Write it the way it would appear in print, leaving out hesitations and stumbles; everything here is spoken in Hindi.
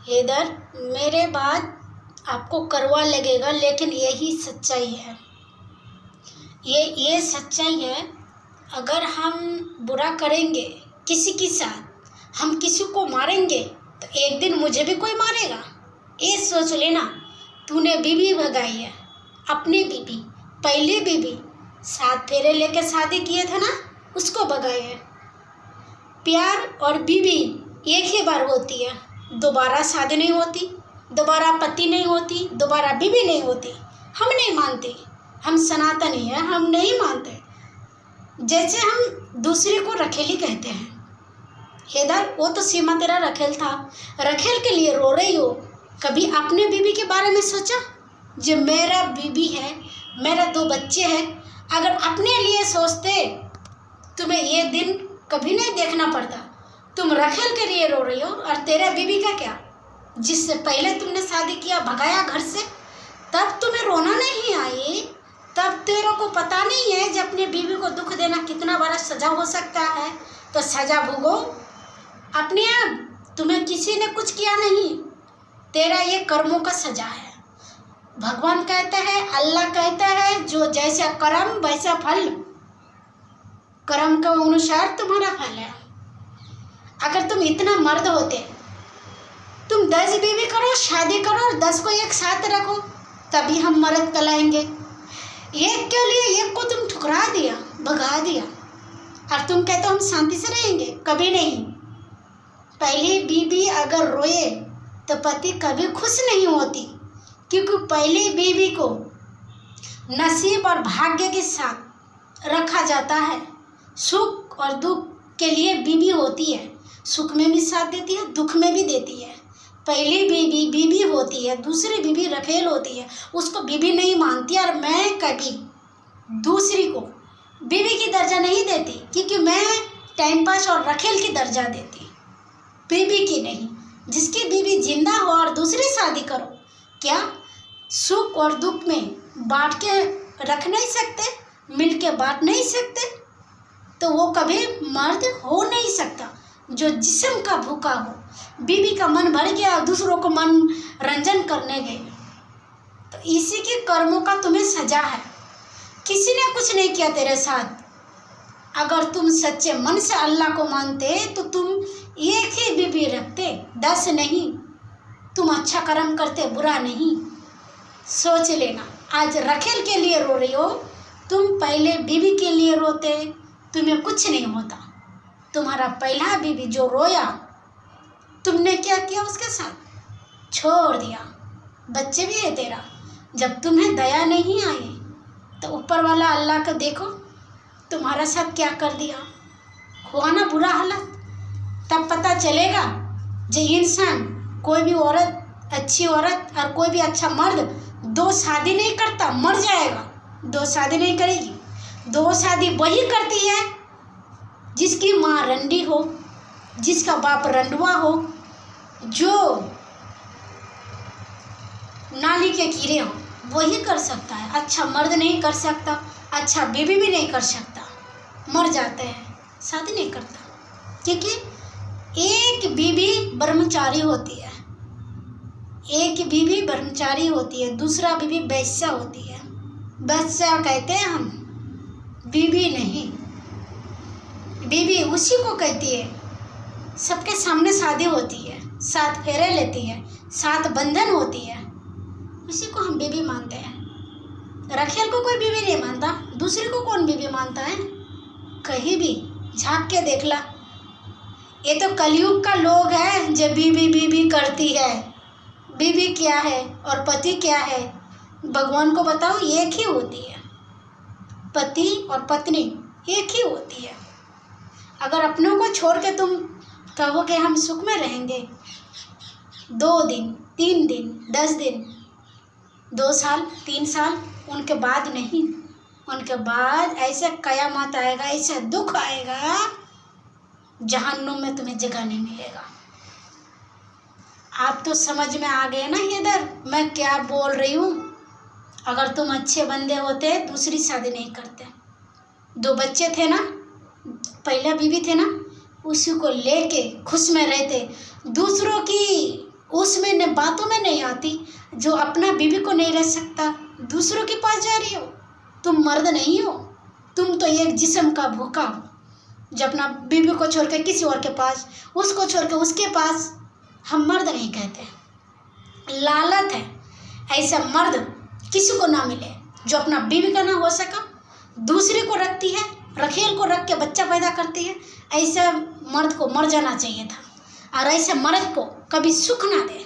हैदर, मेरे बाद आपको कड़वा लगेगा लेकिन यही सच्चाई है। ये सच्चाई है। अगर हम बुरा करेंगे किसी के साथ, हम किसी को मारेंगे तो एक दिन मुझे भी कोई मारेगा। ये सोच लेना। तूने बीवी भगाई है, अपनी बीवी, पहली बीवी, 7 फेरे लेके शादी किए थे ना, उसको भगाए है। प्यार और बीवी एक ही बार होती है, दोबारा शादी नहीं होती, दोबारा पति नहीं होती, दोबारा बीवी नहीं होती। हम नहीं मानते, हम सनातनी हैं, हम नहीं मानते। जैसे हम दूसरे को रखेली कहते हैं। हैदर, वो तो सीमा तेरा रखेल था, रखेल के लिए रो रही हो। कभी अपने बीवी के बारे में सोचा? जो मेरा बीवी है, मेरा 2 बच्चे हैं, अगर अपने लिए सोचते तुम्हें ये दिन कभी नहीं देखना पड़ता। तुम रखेल के लिए रो रही हो, और तेरा बीवी का क्या? जिससे पहले तुमने शादी किया, भगाया घर से, तब तुम्हें रोना नहीं आई? तब तेरे को पता नहीं है जब अपने बीवी को दुख देना कितना बड़ा सजा हो सकता है? तो सजा भोगो अपने आप। तुम्हें किसी ने कुछ किया नहीं, तेरा ये कर्मों का सजा है। भगवान कहता है, अल्लाह कहता है, जो जैसा कर्म वैसा फल, कर्म के अनुसार तुम्हारा फल है। अगर तुम इतना मर्द होते, तुम 10 बीवी करो, शादी करो और 10 को एक साथ रखो, तभी हम मर्द कहलाएंगे। एक के लिए एक को तुम ठुकरा दिया, भगा दिया, और तुम कहते हो हम शांति से रहेंगे। कभी नहीं। पहली बीवी अगर रोए तो पति कभी खुश नहीं होती, क्योंकि पहली बीवी को नसीब और भाग्य के साथ रखा जाता है। सुख और दुख के लिए बीवी होती है, सुख में भी साथ देती है, दुख में भी देती है। पहली बीवी बीवी होती है, दूसरी बीवी रखेल होती है, उसको बीवी नहीं मानती। और मैं कभी दूसरी को बीवी की दर्जा नहीं देती, क्योंकि मैं टाइम पास और रखेल की दर्जा देती, बीवी की नहीं। जिसकी बीवी जिंदा हो और दूसरी शादी करो, क्या सुख और दुख में बांट के रख नहीं सकते, मिल के बांट नहीं सकते? तो वो कभी मर्द हो नहीं सकता। जो जिस्म का भूखा हो, बीवी का मन भर गया, दूसरों को मनोरंजन करने गए, तो इसी के कर्मों का तुम्हें सजा है। किसी ने कुछ नहीं किया तेरे साथ। अगर तुम सच्चे मन से अल्लाह को मानते तो तुम एक ही बीवी रखते, 10 नहीं। तुम अच्छा कर्म करते, बुरा नहीं। सोच लेना। आज रखेल के लिए रो रही हो, तुम पहले बीवी के लिए रोते, तुम्हें कुछ नहीं होता। तुम्हारा पहला बीवी जो रोया, तुमने क्या किया उसके साथ? छोड़ दिया। बच्चे भी है तेरा। जब तुम्हें दया नहीं आई तो ऊपर वाला अल्लाह का देखो तुम्हारा साथ क्या कर दिया। हुआ ना बुरा हालत। तब पता चलेगा जो इंसान, कोई भी औरत, अच्छी औरत और कोई भी अच्छा मर्द 2 शादी नहीं करता, मर जाएगा। 2 शादी नहीं करेगी। 2 शादी वही करती है जिसकी माँ रंडी हो, जिसका बाप रंडवा हो, जो नाली के कीड़े हो, वही कर सकता है। अच्छा मर्द नहीं कर सकता, अच्छा बीवी भी नहीं कर सकता, मर जाते हैं, शादी नहीं करता। क्योंकि एक बीवी ब्रह्मचारी होती है, एक बीवी ब्रह्मचारी होती है, दूसरा बीवी वैश्या होती है। वैश्या कहते हैं हम, बीवी नहीं। बीवी उसी को कहती है सबके सामने शादी होती है, 7 फेरे लेती है, 7 बंधन होती है, उसी को हम बीवी मानते हैं। रखेल को कोई बीवी नहीं मानता, दूसरे को कौन बीवी मानता है? कहीं भी झांक के देख ला। ये तो कलयुग का लोग है जो बीवी बीवी करती है। बीवी क्या है और पति क्या है? भगवान को बताओ, एक ही होती है। पति और पत्नी एक ही होती है। अगर अपनों को छोड़ के तुम कहो कि हम सुख में रहेंगे, 2 दिन, 3 दिन, 10 दिन, 2 साल, 3 साल, उनके बाद नहीं। उनके बाद ऐसे कयामत आएगा, ऐसा दुख आएगा, जहन्नुम में तुम्हें जगह नहीं मिलेगा। आप तो समझ में आ गए ना इधर मैं क्या बोल रही हूँ। अगर तुम अच्छे बंदे होते, दूसरी शादी नहीं करते। 2 बच्चे थे ना, पहला बीवी थे ना, उसी को लेके खुश में रहते, दूसरों की उसमें न बातों में नहीं आती, जो अपना बीवी को नहीं रह सकता दूसरों के पास जा रही हो। तुम मर्द नहीं हो, तुम तो एक जिस्म का भूखा हो जो अपना बीवी को छोड़ के किसी और के पास, उसको छोड़ के उसके पास। हम मर्द नहीं कहते, लालत है ऐसा मर्द किसी को ना मिले जो अपना बीवी का ना हो सका, दूसरे को रखती है, रखेल को रख के बच्चा पैदा करती है। ऐसे मर्द को मर जाना चाहिए था, और ऐसे मर्द को कभी सुख ना दे।